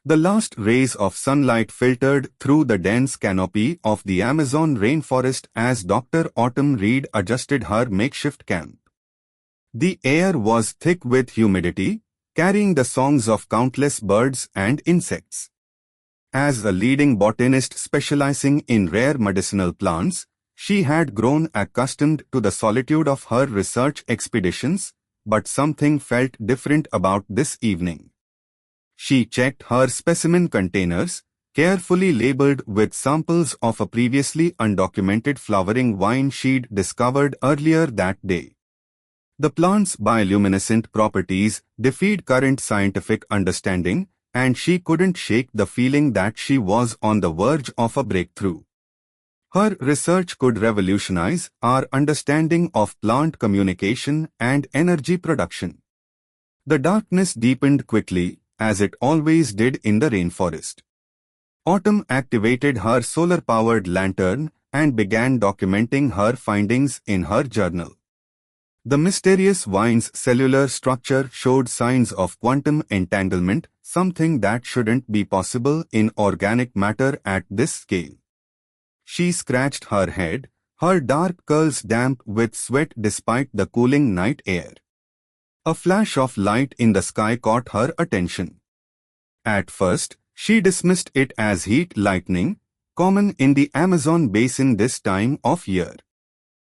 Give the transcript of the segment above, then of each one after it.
The last rays of sunlight filtered through the dense canopy of the Amazon rainforest as Dr. Autumn Reed adjusted her makeshift camp. The air was thick with humidity, carrying the songs of countless birds and insects. As a leading botanist specializing in rare medicinal plants, she had grown accustomed to the solitude of her research expeditions, but something felt different about this evening. She checked her specimen containers, carefully labeled with samples of a previously undocumented flowering vine she'd discovered earlier that day. The plant's bioluminescent properties defied current scientific understanding, and she couldn't shake the feeling that she was on the verge of a breakthrough. Her research could revolutionize our understanding of plant communication and energy production. The darkness deepened quickly, as it always did in the rainforest. Autumn activated her solar-powered lantern and began documenting her findings in her journal. The mysterious vine's cellular structure showed signs of quantum entanglement, something that shouldn't be possible in organic matter at this scale. She scratched her head, her dark curls damp with sweat despite the cooling night air. A flash of light in the sky caught her attention. At first, she dismissed it as heat lightning, common in the Amazon basin this time of year.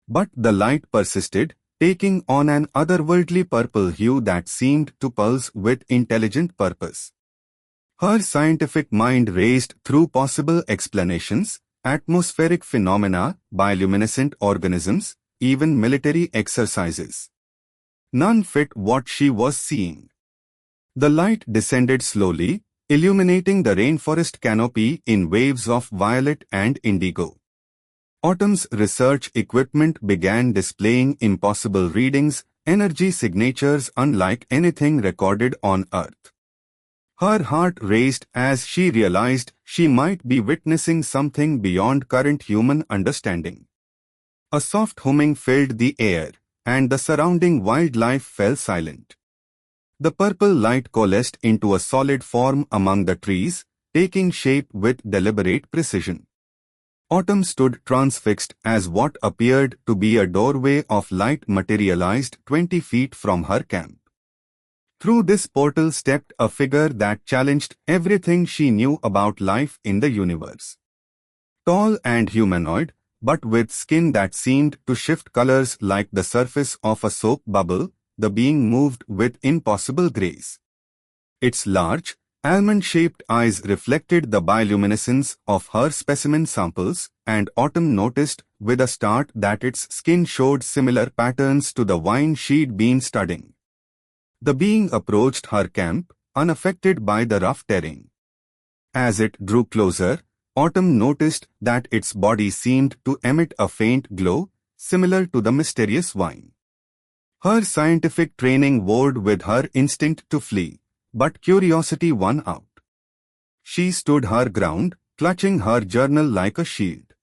But the light persisted, taking on an otherworldly purple hue that seemed to pulse with intelligent purpose. Her scientific mind raced through possible explanations: atmospheric phenomena, bioluminescent organisms, even military exercises. None fit what she was seeing. The light descended slowly, illuminating the rainforest canopy in waves of violet and indigo. Autumn's research equipment began displaying impossible readings, energy signatures unlike anything recorded on Earth. Her heart raced as she realized she might be witnessing something beyond current human understanding. A soft humming filled the air, and the surrounding wildlife fell silent. The purple light coalesced into a solid form among the trees, taking shape with deliberate precision. Autumn stood transfixed as what appeared to be a doorway of light materialized 20 feet from her camp. Through this portal stepped a figure that challenged everything she knew about life in the universe. Tall and humanoid, but with skin that seemed to shift colors like the surface of a soap bubble, the being moved with impossible grace. Its large, almond-shaped eyes reflected the bioluminescence of her specimen samples, and Autumn noticed with a start that its skin showed similar patterns to the vine she'd been studying. The being approached her camp, unaffected by the rough terrain. As it drew closer, Autumn noticed that its body seemed to emit a faint glow, similar to the mysterious vine. Her scientific training warred with her instinct to flee, but curiosity won out. She stood her ground, clutching her journal like a shield.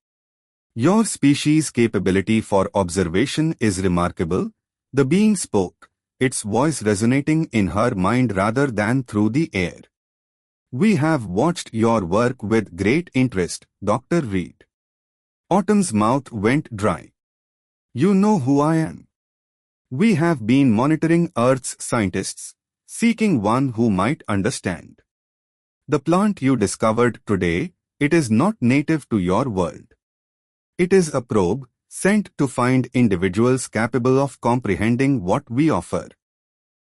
"Your species' capability for observation is remarkable," the being spoke, its voice resonating in her mind rather than through the air. "We have watched your work with great interest, Dr. Reed." Autumn's mouth went dry. "You know who I am. We have been monitoring Earth's scientists, seeking one who might understand. The plant you discovered today, it is not native to your world. It is a probe, sent to find individuals capable of comprehending what we offer."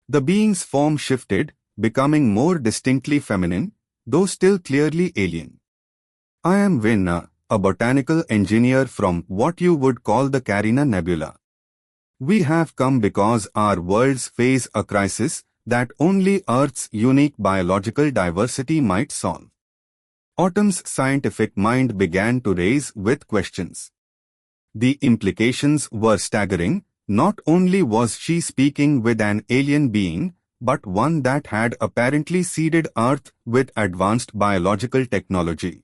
The being's form shifted, becoming more distinctly feminine, though still clearly alien. "I am Venna, a botanical engineer from what you would call the Carina Nebula. We have come because our worlds face a crisis that only Earth's unique biological diversity might solve." Autumn's scientific mind began to race with questions. The implications were staggering. Not only was she speaking with an alien being, but one that had apparently seeded Earth with advanced biological technology.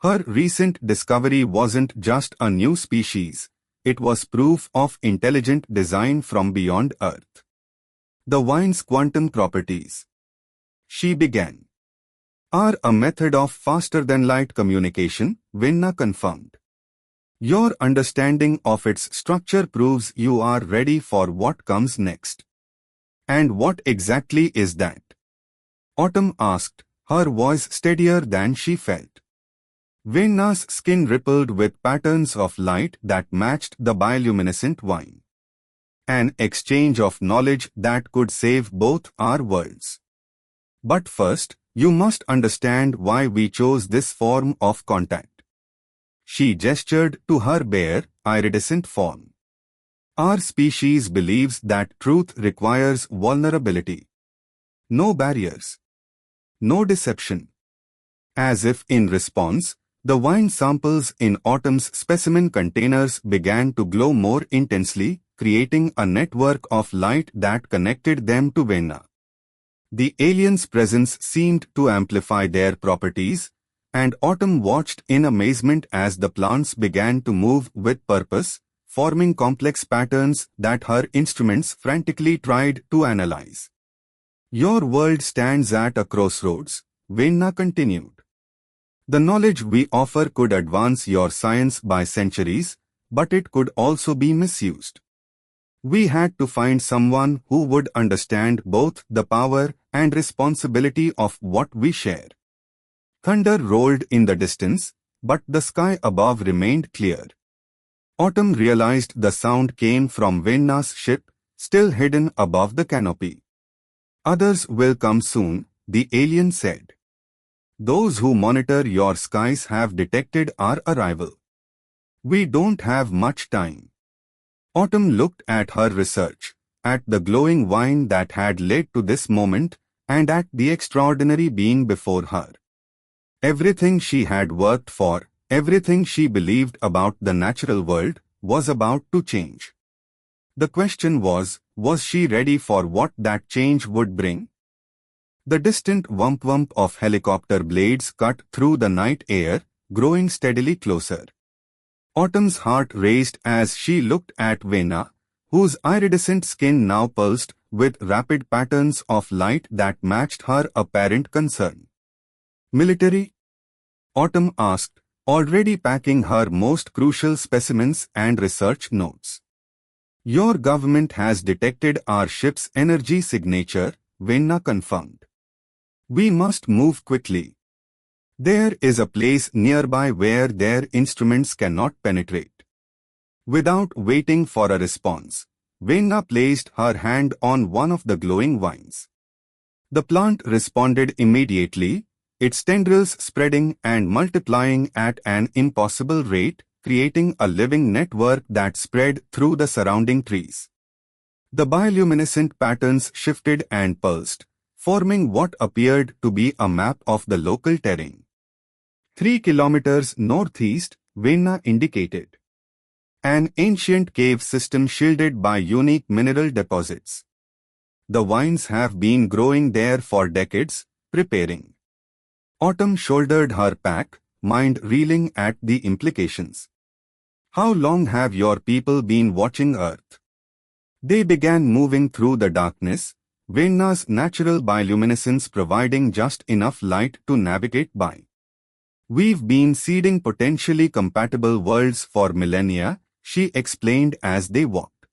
Her recent discovery wasn't just a new species, it was proof of intelligent design from beyond Earth. "The vine's quantum properties," she began. are a method of faster-than-light communication, Venna confirmed. Your understanding of its structure proves you are ready for what comes next. And what exactly is that? Autumn asked, her voice steadier than she felt. Venna's skin rippled with patterns of light that matched the bioluminescent wine. An exchange of knowledge that could save both our worlds. But first, you must understand why we chose this form of contact. She gestured to her bare, iridescent form. Our species believes that truth requires vulnerability. No barriers. No deception. As if in response, the wine samples in Autumn's specimen containers began to glow more intensely, creating a network of light that connected them to Venna. The alien's presence seemed to amplify their properties, and Autumn watched in amazement as the plants began to move with purpose, forming complex patterns that her instruments frantically tried to analyze. Your world stands at a crossroads, Venna continued. The knowledge we offer could advance your science by centuries, but it could also be misused. We had to find someone who would understand both the power and responsibility of what we share. Thunder rolled in the distance, but the sky above remained clear. Autumn realized the sound came from Venna's ship, still hidden above the canopy. Others will come soon, the alien said. Those who monitor your skies have detected our arrival. We don't have much time. Autumn looked at her research, at the glowing wine that had led to this moment, and at the extraordinary being before her. Everything she had worked for, everything she believed about the natural world, was about to change. The question was she ready for what that change would bring? The distant whump-whump of helicopter blades cut through the night air, growing steadily closer. Autumn's heart raced as she looked at Venna, whose iridescent skin now pulsed with rapid patterns of light that matched her apparent concern. Military? Autumn asked, already packing her most crucial specimens and research notes. Your government has detected our ship's energy signature, Venna confirmed. We must move quickly. There is a place nearby where their instruments cannot penetrate. Without waiting for a response, Venna placed her hand on one of the glowing vines. The plant responded immediately, its tendrils spreading and multiplying at an impossible rate, creating a living network that spread through the surrounding trees. The bioluminescent patterns shifted and pulsed, forming what appeared to be a map of the local terrain. 3 kilometers northeast, Venna indicated. An ancient cave system shielded by unique mineral deposits. The vines have been growing there for decades, preparing. Autumn shouldered her pack, mind reeling at the implications. How long have your people been watching Earth? They began moving through the darkness, Venna's natural bioluminescence providing just enough light to navigate by. We've been seeding potentially compatible worlds for millennia, she explained as they walked.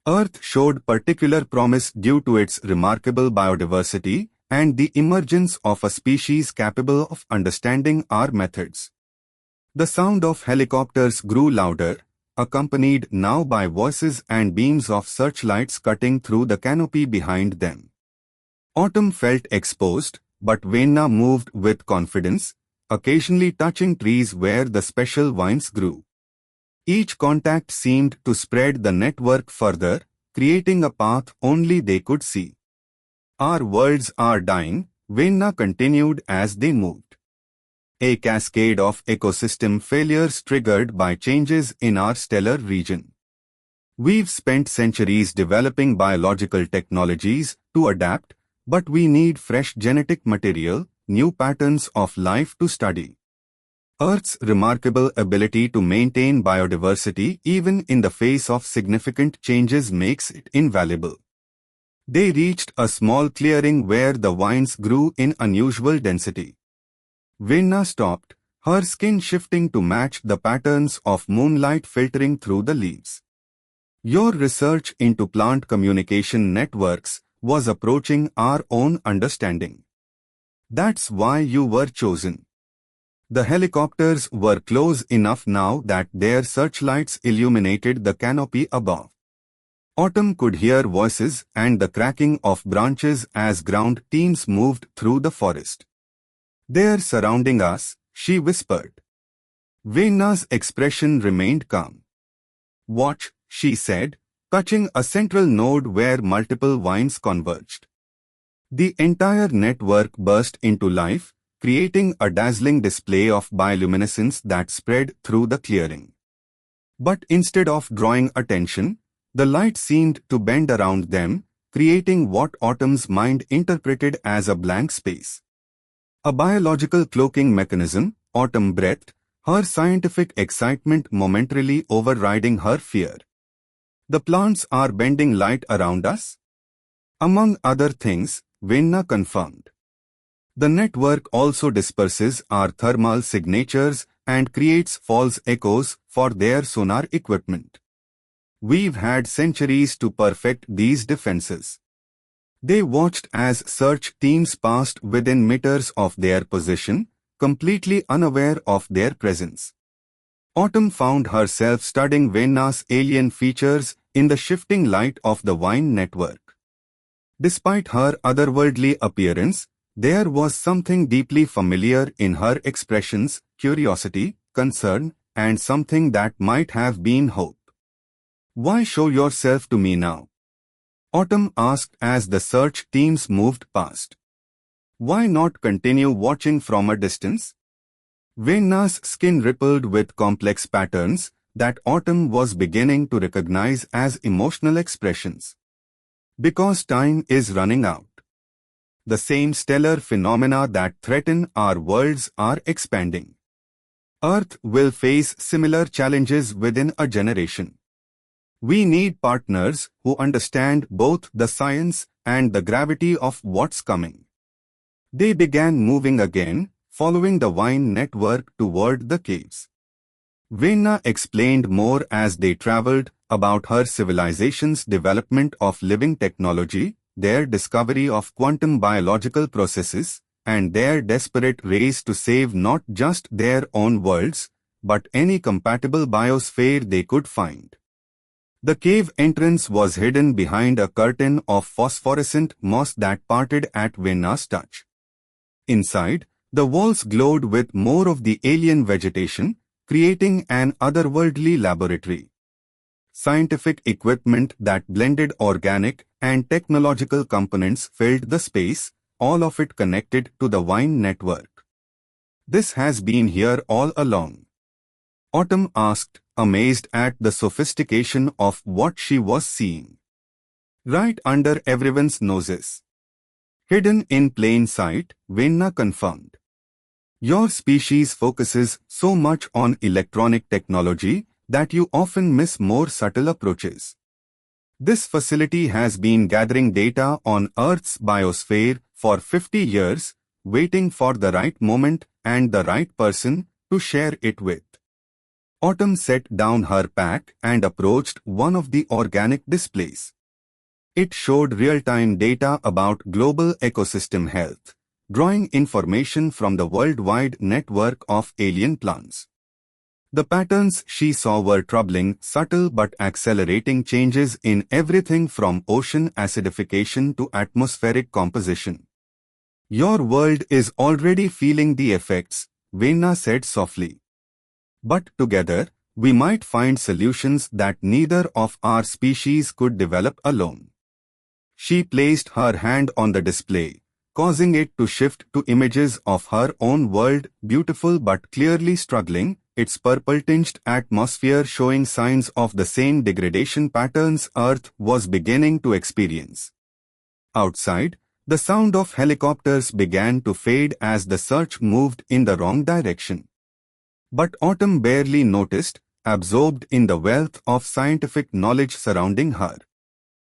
Earth showed particular promise due to its remarkable biodiversity and the emergence of a species capable of understanding our methods. The sound of helicopters grew louder, accompanied now by voices and beams of searchlights cutting through the canopy behind them. Autumn felt exposed, but Venna moved with confidence, occasionally touching trees where the special vines grew. Each contact seemed to spread the network further, creating a path only they could see. Our worlds are dying, Venna continued as they moved. A cascade of ecosystem failures triggered by changes in our stellar region. We've spent centuries developing biological technologies to adapt, but we need fresh genetic material, new patterns of life to study. Earth's remarkable ability to maintain biodiversity even in the face of significant changes makes it invaluable. They reached a small clearing where the vines grew in unusual density. Venna stopped, her skin shifting to match the patterns of moonlight filtering through the leaves. Your research into plant communication networks was approaching our own understanding. That's why you were chosen. The helicopters were close enough now that their searchlights illuminated the canopy above. Autumn could hear voices and the cracking of branches as ground teams moved through the forest. "They're surrounding us," she whispered. Venna's expression remained calm. "Watch," she said, touching a central node where multiple vines converged. The entire network burst into life, creating a dazzling display of bioluminescence that spread through the clearing. But instead of drawing attention, the light seemed to bend around them, creating what Autumn's mind interpreted as a blank space. A biological cloaking mechanism, Autumn breathed, her scientific excitement momentarily overriding her fear. "The plants are bending light around us?" "Among other things," Venna confirmed. "The network also disperses our thermal signatures and creates false echoes for their sonar equipment. We've had centuries to perfect these defenses." They watched as search teams passed within meters of their position, completely unaware of their presence. Autumn found herself studying Venna's alien features in the shifting light of the vine network. Despite her otherworldly appearance, there was something deeply familiar in her expressions: curiosity, concern, and something that might have been hope. "Why show yourself to me now?" Autumn asked as the search teams moved past. "Why not continue watching from a distance?" Venna's skin rippled with complex patterns that Autumn was beginning to recognize as emotional expressions. "Because time is running out. The same stellar phenomena that threaten our worlds are expanding. Earth will face similar challenges within a generation. We need partners who understand both the science and the gravity of what's coming." They began moving again, following the vine network toward the caves. Venna explained more as they traveled about her civilization's development of living technology, their discovery of quantum biological processes, and their desperate race to save not just their own worlds, but any compatible biosphere they could find. The cave entrance was hidden behind a curtain of phosphorescent moss that parted at Venna's touch. Inside, the walls glowed with more of the alien vegetation, creating an otherworldly laboratory. Scientific equipment that blended organic and technological components filled the space, all of it connected to the vine network. "This has been here all along?" Autumn asked, amazed at the sophistication of what she was seeing. "Right under everyone's noses. Hidden in plain sight," Venna confirmed. "Your species focuses so much on electronic technology that you often miss more subtle approaches. This facility has been gathering data on Earth's biosphere for 50 years, waiting for the right moment and the right person to share it with." Autumn set down her pack and approached one of the organic displays. It showed real-time data about global ecosystem health, drawing information from the worldwide network of alien plants. The patterns she saw were troubling, subtle but accelerating changes in everything from ocean acidification to atmospheric composition. "Your world is already feeling the effects," Venna said softly. "But together, we might find solutions that neither of our species could develop alone." She placed her hand on the display, causing it to shift to images of her own world, beautiful but clearly struggling, its purple-tinged atmosphere showing signs of the same degradation patterns Earth was beginning to experience. Outside, the sound of helicopters began to fade as the search moved in the wrong direction. But Autumn barely noticed, absorbed in the wealth of scientific knowledge surrounding her.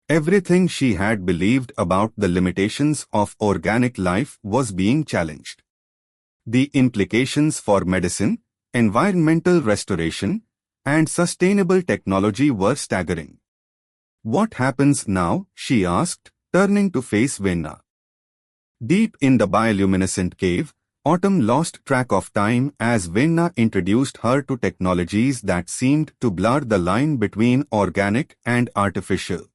Everything she had believed about the limitations of organic life was being challenged. The implications for medicine, environmental restoration, and sustainable technology were staggering. "What happens now?" she asked, turning to face Venna. Deep in the bioluminescent cave, Autumn lost track of time as Venna introduced her to technologies that seemed to blur the line between organic and artificial.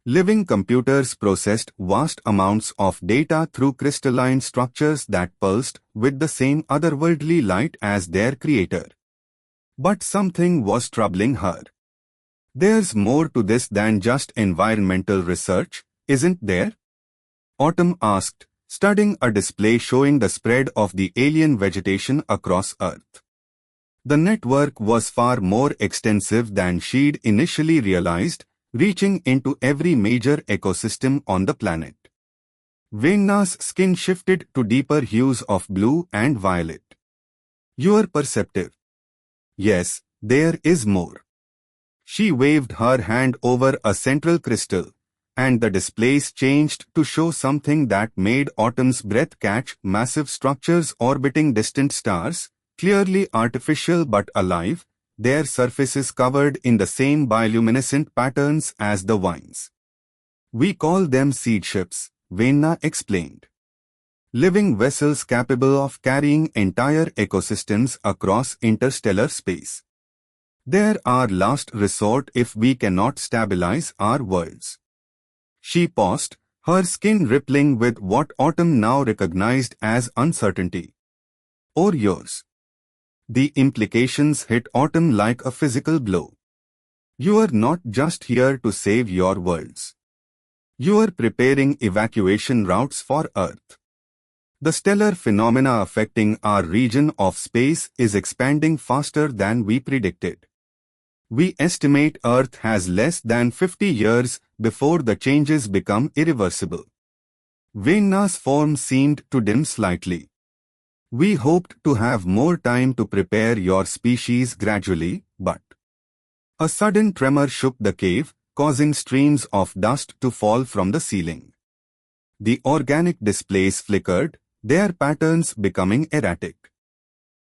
Living computers processed vast amounts of data through crystalline structures that pulsed with the same otherworldly light as their creator. But something was troubling her. "There's more to this than just environmental research, isn't there?" Autumn asked, studying a display showing the spread of the alien vegetation across Earth. The network was far more extensive than she'd initially realized, reaching into every major ecosystem on the planet. Venna's skin shifted to deeper hues of blue and violet. "You're perceptive." "Yes, there is more." She waved her hand over a central crystal, and the displays changed to show something that made Autumn's breath catch: massive structures orbiting distant stars, clearly artificial but alive, their surfaces covered in the same bioluminescent patterns as the vines. "We call them seed ships," Venna explained. "Living vessels capable of carrying entire ecosystems across interstellar space. They're our last resort if we cannot stabilize our worlds." She paused, her skin rippling with what Autumn now recognized as uncertainty. "Or yours." The implications hit Autumn like a physical blow. "You are not just here to save your worlds. You are preparing evacuation routes for Earth. The stellar phenomena affecting our region of space is expanding faster than we predicted. We estimate Earth has less than 50 years before the changes become irreversible." Venna's form seemed to dim slightly. "We hoped to have more time to prepare your species gradually, but..." A sudden tremor shook the cave, causing streams of dust to fall from the ceiling. The organic displays flickered, their patterns becoming erratic.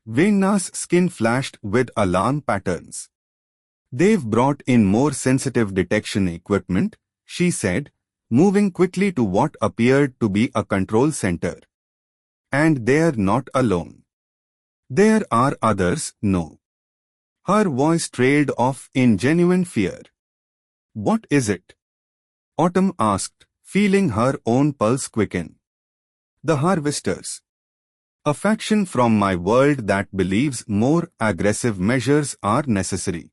Venna's skin flashed with alarm patterns. "They've brought in more sensitive detection equipment," she said, moving quickly to what appeared to be a control center. "And they're not alone. There are others, no." Her voice trailed off in genuine fear. "What is it?" Autumn asked, feeling her own pulse quicken. "The Harvesters. A faction from my world that believes more aggressive measures are necessary."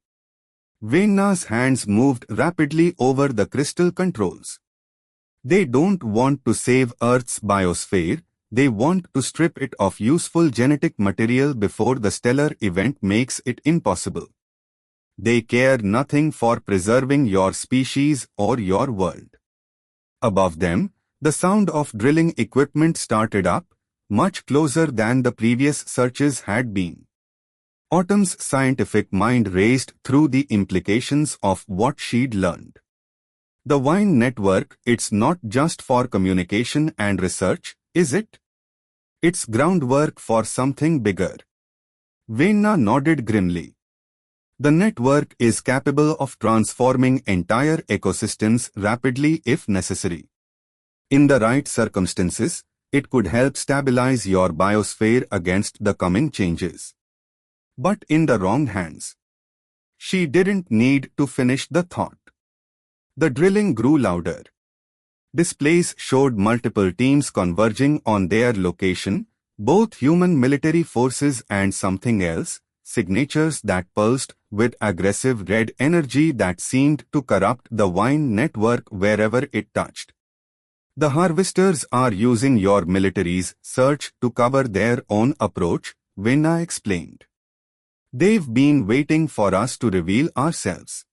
Venna's hands moved rapidly over the crystal controls. "They don't want to save Earth's biosphere, they want to strip it of useful genetic material before the stellar event makes it impossible. They care nothing for preserving your species or your world." Above them, the sound of drilling equipment started up, much closer than the previous searches had been. Autumn's scientific mind raced through the implications of what she'd learned. "The Vine network, it's not just for communication and research, is it? It's groundwork for something bigger." Venna nodded grimly. "The network is capable of transforming entire ecosystems rapidly if necessary. In the right circumstances, it could help stabilize your biosphere against the coming changes. But in the wrong hands..." She didn't need to finish the thought. The drilling grew louder. Displays showed multiple teams converging on their location, both human military forces and something else, signatures that pulsed with aggressive red energy that seemed to corrupt the Vine network wherever it touched. "The Harvesters are using your military's search to cover their own approach," Venna explained. "They've been waiting for us to reveal ourselves."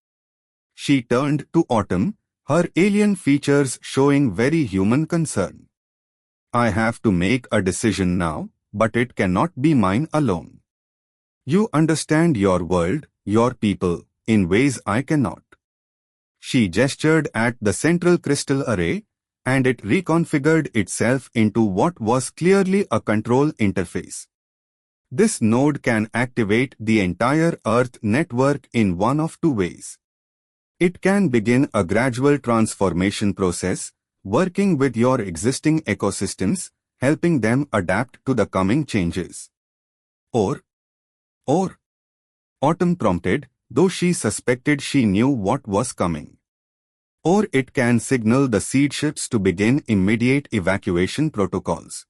She turned to Autumn, her alien features showing very human concern. "I have to make a decision now, but it cannot be mine alone. You understand your world, your people, in ways I cannot. She gestured at the central crystal array, and it reconfigured itself into what was clearly a control interface. This node can activate the entire Earth network in one of two ways. It can begin a gradual transformation process, working with your existing ecosystems, helping them adapt to the coming changes. Or, Autumn prompted, though she suspected she knew what was coming. Or it can signal the seed ships to begin immediate evacuation protocols.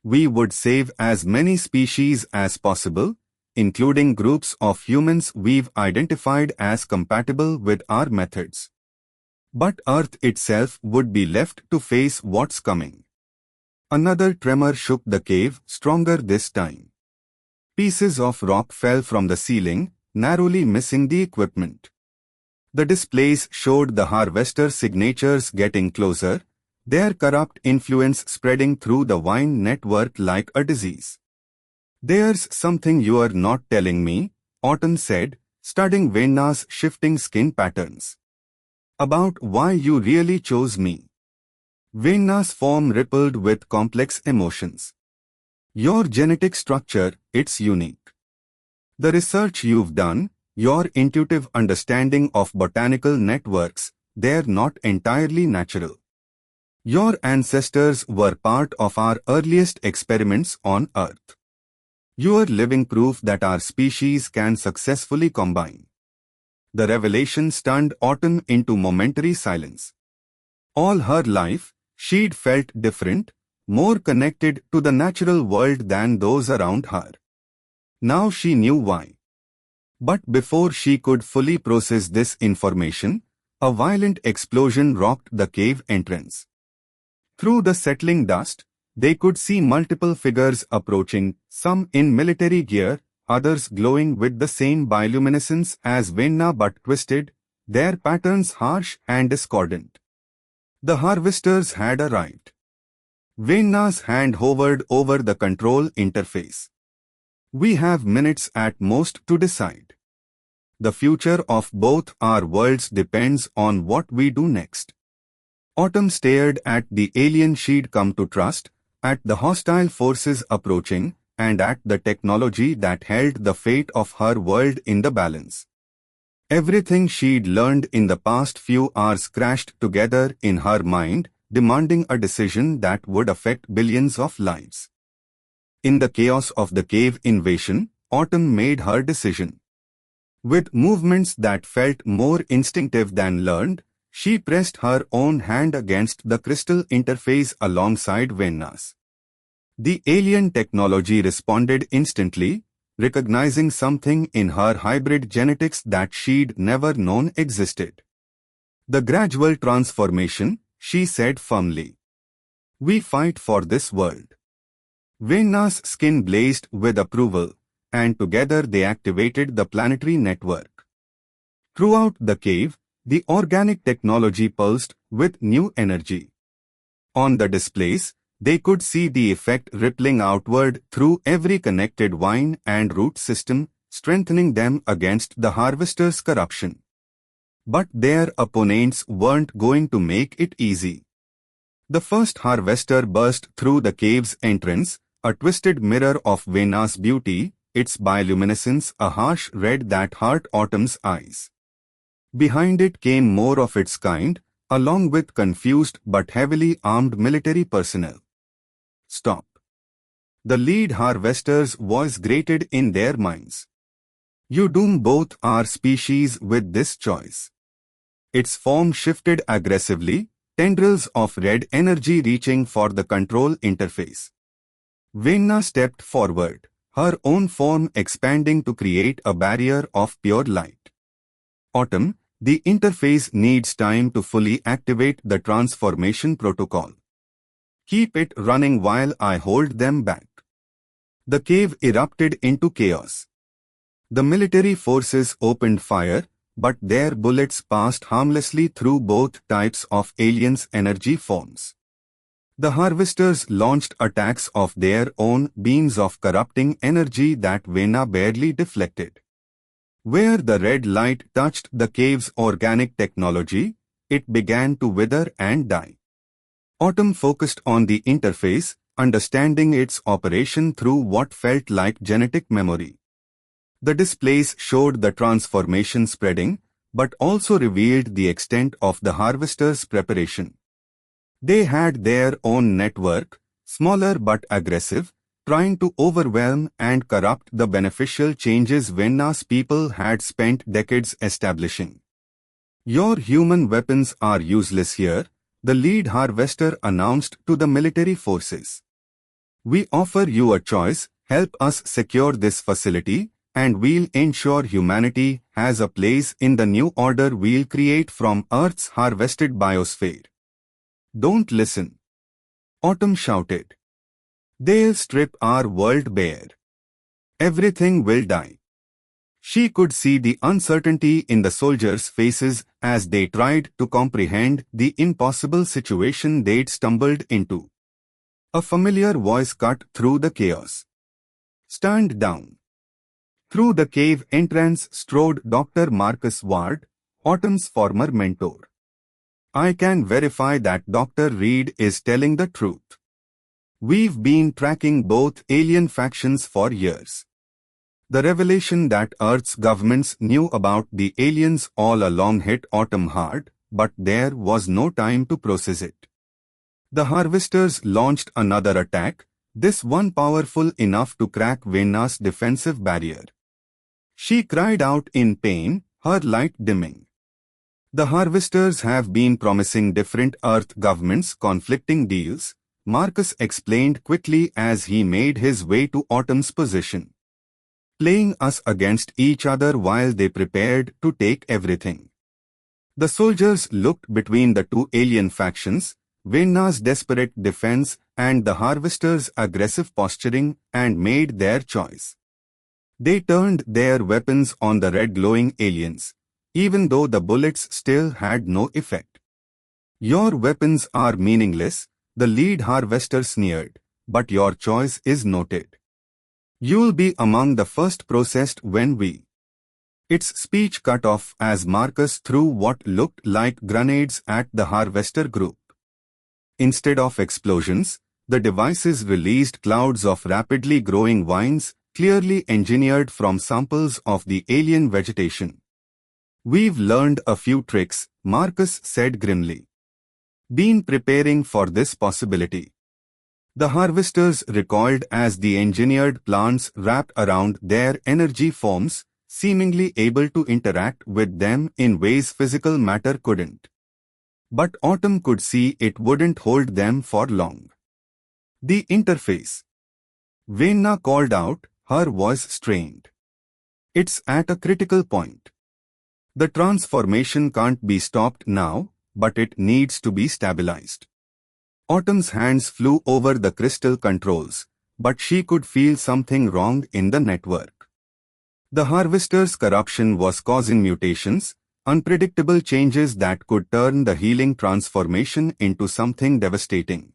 We would save as many species as possible, including groups of humans we've identified as compatible with our methods. But Earth itself would be left to face what's coming. Another tremor shook the cave, stronger this time. Pieces of rock fell from the ceiling, narrowly missing the equipment. The displays showed the harvester signatures getting closer, their corrupt influence spreading through the vine network like a disease. There's something you're not telling me, Autumn said, studying Venna's shifting skin patterns. About why you really chose me. Venna's form rippled with complex emotions. Your genetic structure, it's unique. The research you've done, your intuitive understanding of botanical networks, they're not entirely natural. Your ancestors were part of our earliest experiments on Earth. You're living proof that our species can successfully combine. The revelation stunned Autumn into momentary silence. All her life, she'd felt different, more connected to the natural world than those around her. Now she knew why. But before she could fully process this information, a violent explosion rocked the cave entrance. Through the settling dust, they could see multiple figures approaching, some in military gear, others glowing with the same bioluminescence as Venna but twisted, their patterns harsh and discordant. The harvesters had arrived. Venna's hand hovered over the control interface. We have minutes at most to decide. The future of both our worlds depends on what we do next. Autumn stared at the alien she'd come to trust, at the hostile forces approaching, and at the technology that held the fate of her world in the balance. Everything she'd learned in the past few hours crashed together in her mind, demanding a decision that would affect billions of lives. In the chaos of the cave invasion, Autumn made her decision. With movements that felt more instinctive than learned, she pressed her own hand against the crystal interface alongside Venna's. The alien technology responded instantly, recognizing something in her hybrid genetics that she'd never known existed. The gradual transformation, she said firmly. We fight for this world. Venna's skin blazed with approval, and together they activated the planetary network. Throughout the cave, the organic technology pulsed with new energy. On the displays, they could see the effect rippling outward through every connected vine and root system, strengthening them against the harvester's corruption. But their opponents weren't going to make it easy. The first harvester burst through the cave's entrance, a twisted mirror of Venna's beauty, its bioluminescence a harsh red that hurt Autumn's eyes. Behind it came more of its kind, along with confused but heavily armed military personnel. Stop. The lead harvester's voice grated in their minds. You doom both our species with this choice. Its form shifted aggressively, tendrils of red energy reaching for the control interface. Venna stepped forward, her own form expanding to create a barrier of pure light. Autumn, the interface needs time to fully activate the transformation protocol. Keep it running while I hold them back. The cave erupted into chaos. The military forces opened fire, but their bullets passed harmlessly through both types of aliens' energy forms. The harvesters launched attacks of their own beams of corrupting energy that Venna barely deflected. Where the red light touched the cave's organic technology, it began to wither and die. Autumn focused on the interface, understanding its operation through what felt like genetic memory. The displays showed the transformation spreading, but also revealed the extent of the harvester's preparation. They had their own network, smaller but aggressive, trying to overwhelm and corrupt the beneficial changes Venna's people had spent decades establishing. Your human weapons are useless here, the lead harvester announced to the military forces. We offer you a choice, help us secure this facility, and we'll ensure humanity has a place in the new order we'll create from Earth's harvested biosphere. Don't listen. Autumn shouted. They'll strip our world bare. Everything will die. She could see the uncertainty in the soldiers' faces as they tried to comprehend the impossible situation they'd stumbled into. A familiar voice cut through the chaos. Stand down. Through the cave entrance strode Dr. Marcus Ward, Autumn's former mentor. I can verify that Dr. Reed is telling the truth. We've been tracking both alien factions for years. The revelation that Earth's governments knew about the aliens all along hit Autumn hard, but there was no time to process it. The harvesters launched another attack, this one powerful enough to crack Venna's defensive barrier. She cried out in pain, her light dimming. The harvesters have been promising different Earth governments conflicting deals, Marcus explained quickly as he made his way to Autumn's position. Playing us against each other while they prepared to take everything. The soldiers looked between the two alien factions, Venna's desperate defense and the harvesters' aggressive posturing, and made their choice. They turned their weapons on the red glowing aliens, even though the bullets still had no effect. Your weapons are meaningless, the lead harvester sneered, but your choice is noted. You'll be among the first processed when we... Its speech cut off as Marcus threw what looked like grenades at the harvester group. Instead of explosions, the devices released clouds of rapidly growing vines, clearly engineered from samples of the alien vegetation. We've learned a few tricks, Marcus said grimly. Been preparing for this possibility. The harvesters recoiled as the engineered plants wrapped around their energy forms, seemingly able to interact with them in ways physical matter couldn't. But Autumn could see it wouldn't hold them for long. The interface. Venna called out, her voice strained. It's at a critical point. The transformation can't be stopped now, but it needs to be stabilized. Autumn's hands flew over the crystal controls, but she could feel something wrong in the network. The harvester's corruption was causing mutations, unpredictable changes that could turn the healing transformation into something devastating.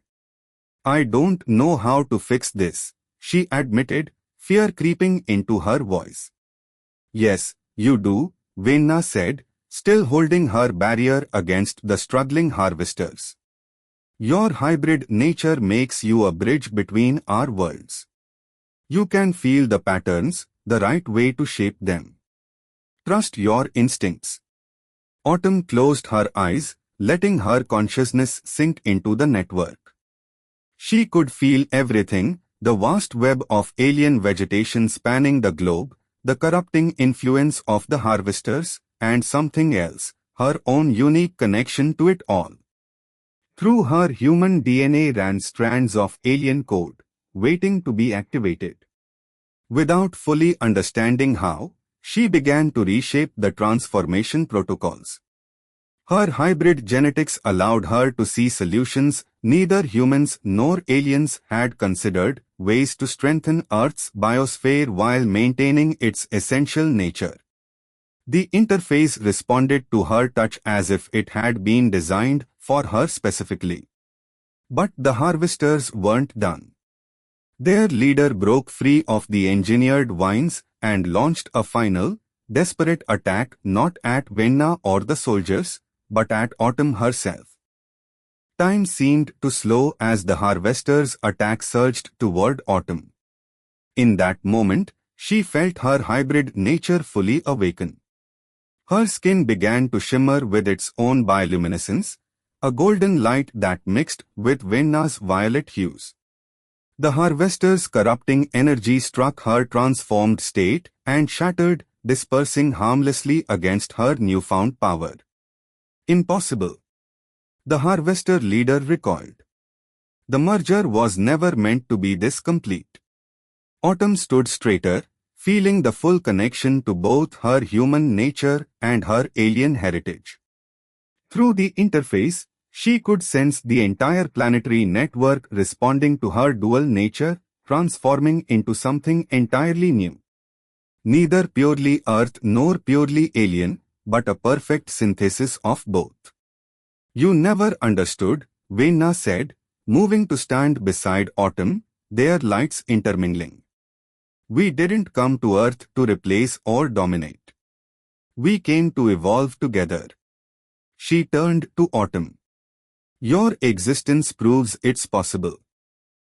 I don't know how to fix this, she admitted, fear creeping into her voice. Yes, you do, Venna said, still holding her barrier against the struggling harvesters. Your hybrid nature makes you a bridge between our worlds. You can feel the patterns, the right way to shape them. Trust your instincts. Autumn closed her eyes, letting her consciousness sink into the network. She could feel everything, the vast web of alien vegetation spanning the globe, the corrupting influence of the harvesters, and something else, her own unique connection to it all. Through her human DNA ran strands of alien code, waiting to be activated. Without fully understanding how, she began to reshape the transformation protocols. Her hybrid genetics allowed her to see solutions neither humans nor aliens had considered, ways to strengthen Earth's biosphere while maintaining its essential nature. The interface responded to her touch as if it had been designed for her specifically. But the harvesters weren't done. Their leader broke free of the engineered vines and launched a final, desperate attack not at Venna or the soldiers, but at Autumn herself. Time seemed to slow as the harvester's attack surged toward Autumn. In that moment, she felt her hybrid nature fully awaken. Her skin began to shimmer with its own bioluminescence, a golden light that mixed with Venna's violet hues. The harvester's corrupting energy struck her transformed state and shattered, dispersing harmlessly against her newfound power. Impossible. The harvester leader recoiled. The merger was never meant to be this complete. Autumn stood straighter, feeling the full connection to both her human nature and her alien heritage. Through the interface, she could sense the entire planetary network responding to her dual nature, transforming into something entirely new. Neither purely Earth nor purely alien, but a perfect synthesis of both. You never understood, Venna said, moving to stand beside Autumn, their lights intermingling. We didn't come to Earth to replace or dominate. We came to evolve together. She turned to Autumn. Your existence proves it's possible.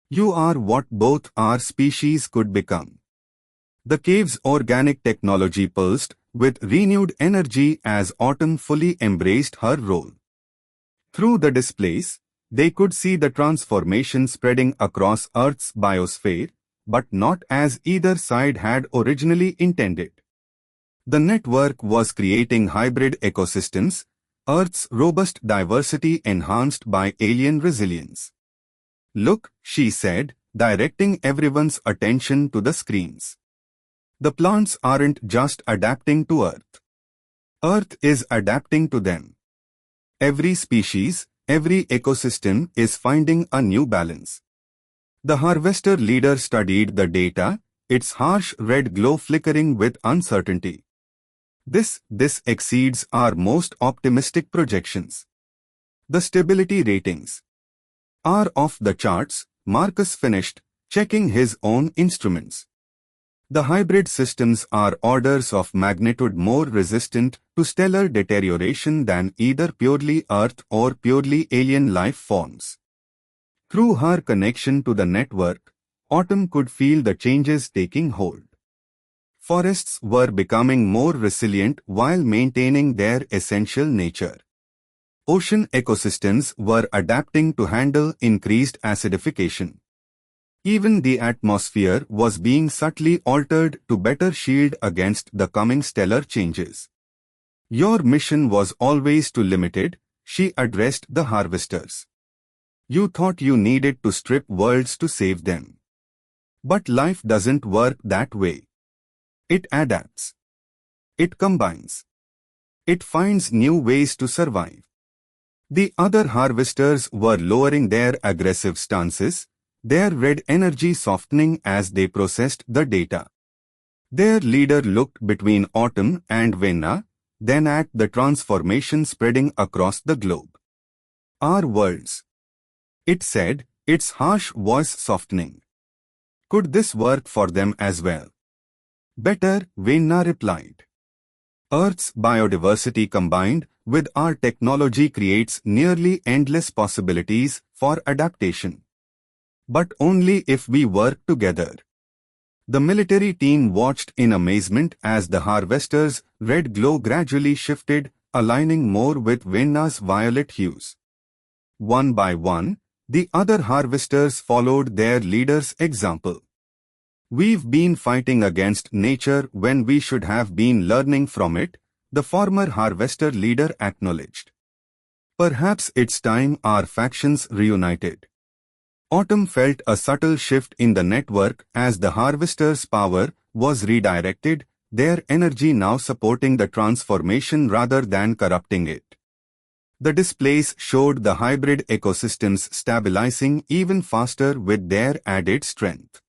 You are what both our species could become. The cave's organic technology pulsed with renewed energy as Autumn fully embraced her role. Through the displays, they could see the transformation spreading across Earth's biosphere, but not as either side had originally intended. The network was creating hybrid ecosystems, Earth's robust diversity enhanced by alien resilience. Look, she said, directing everyone's attention to the screens. The plants aren't just adapting to Earth. Earth is adapting to them. Every species, every ecosystem is finding a new balance. The harvester leader studied the data, its harsh red glow flickering with uncertainty. This exceeds our most optimistic projections. The stability ratings are off the charts, Marcus finished, checking his own instruments. The hybrid systems are orders of magnitude more resistant to stellar deterioration than either purely Earth or purely alien life forms. Through her connection to the network, Autumn could feel the changes taking hold. Forests were becoming more resilient while maintaining their essential nature. Ocean ecosystems were adapting to handle increased acidification. Even the atmosphere was being subtly altered to better shield against the coming stellar changes. Your mission was always too limited, she addressed the harvesters. You thought you needed to strip worlds to save them. But life doesn't work that way. It adapts. It combines. It finds new ways to survive. The other harvesters were lowering their aggressive stances, their red energy softening as they processed the data. Their leader looked between Autumn and Venna, then at the transformation spreading across the globe. Our worlds, it said, its harsh voice softening. Could this work for them as well? Better, Venna replied. Earth's biodiversity combined with our technology creates nearly endless possibilities for adaptation. But only if we work together. The military team watched in amazement as the harvester's red glow gradually shifted, aligning more with Venna's violet hues. One by one, the other harvesters followed their leader's example. We've been fighting against nature when we should have been learning from it, the former harvester leader acknowledged. Perhaps it's time our factions reunited. Autumn felt a subtle shift in the network as the harvester's power was redirected, their energy now supporting the transformation rather than corrupting it. The displays showed the hybrid ecosystems stabilizing even faster with their added strength.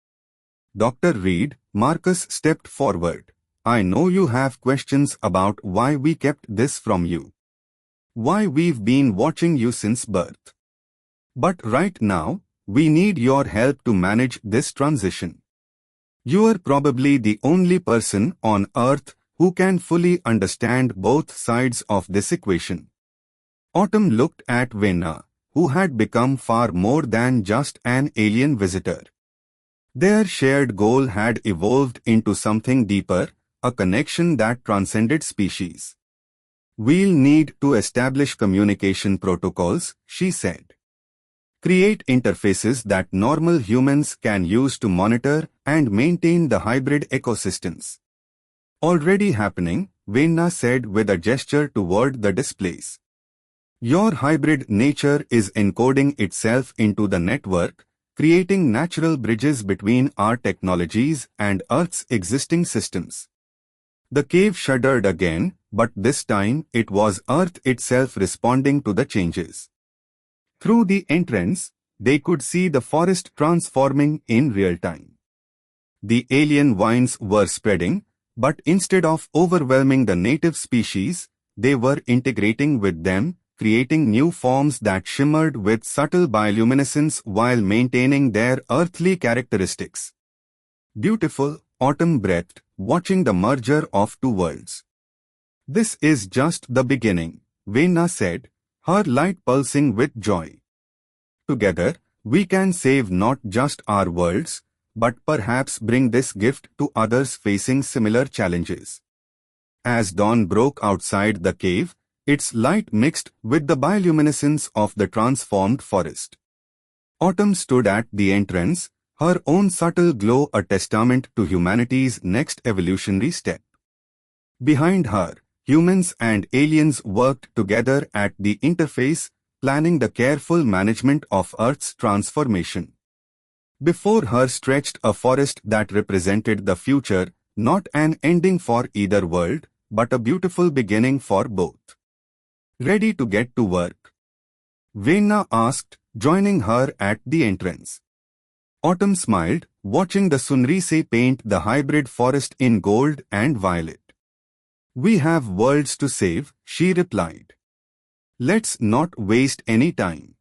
Dr. Reed, Marcus stepped forward. I know you have questions about why we kept this from you. Why we've been watching you since birth. But right now, we need your help to manage this transition. You are probably the only person on Earth who can fully understand both sides of this equation. Autumn looked at Venna, who had become far more than just an alien visitor. Their shared goal had evolved into something deeper, a connection that transcended species. "We'll need to establish communication protocols," she said. "Create interfaces that normal humans can use to monitor and maintain the hybrid ecosystems." "Already happening," Venna said with a gesture toward the displays. "Your hybrid nature is encoding itself into the network, creating natural bridges between our technologies and Earth's existing systems." The cave shuddered again, but this time it was Earth itself responding to the changes. Through the entrance, they could see the forest transforming in real time. The alien vines were spreading, but instead of overwhelming the native species, they were integrating with them, creating new forms that shimmered with subtle bioluminescence while maintaining their earthly characteristics. "Beautiful," Autumn breathed, watching the merger of two worlds. "This is just the beginning," Venna said, her light pulsing with joy. "Together, we can save not just our worlds, but perhaps bring this gift to others facing similar challenges." As dawn broke outside the cave, its light mixed with the bioluminescence of the transformed forest. Autumn stood at the entrance, her own subtle glow a testament to humanity's next evolutionary step. Behind her, humans and aliens worked together at the interface, planning the careful management of Earth's transformation. Before her stretched a forest that represented the future, not an ending for either world, but a beautiful beginning for both. "Ready to get to work?" Venna asked, joining her at the entrance. Autumn smiled, watching the sunrise paint the hybrid forest in gold and violet. "We have worlds to save," she replied. "Let's not waste any time."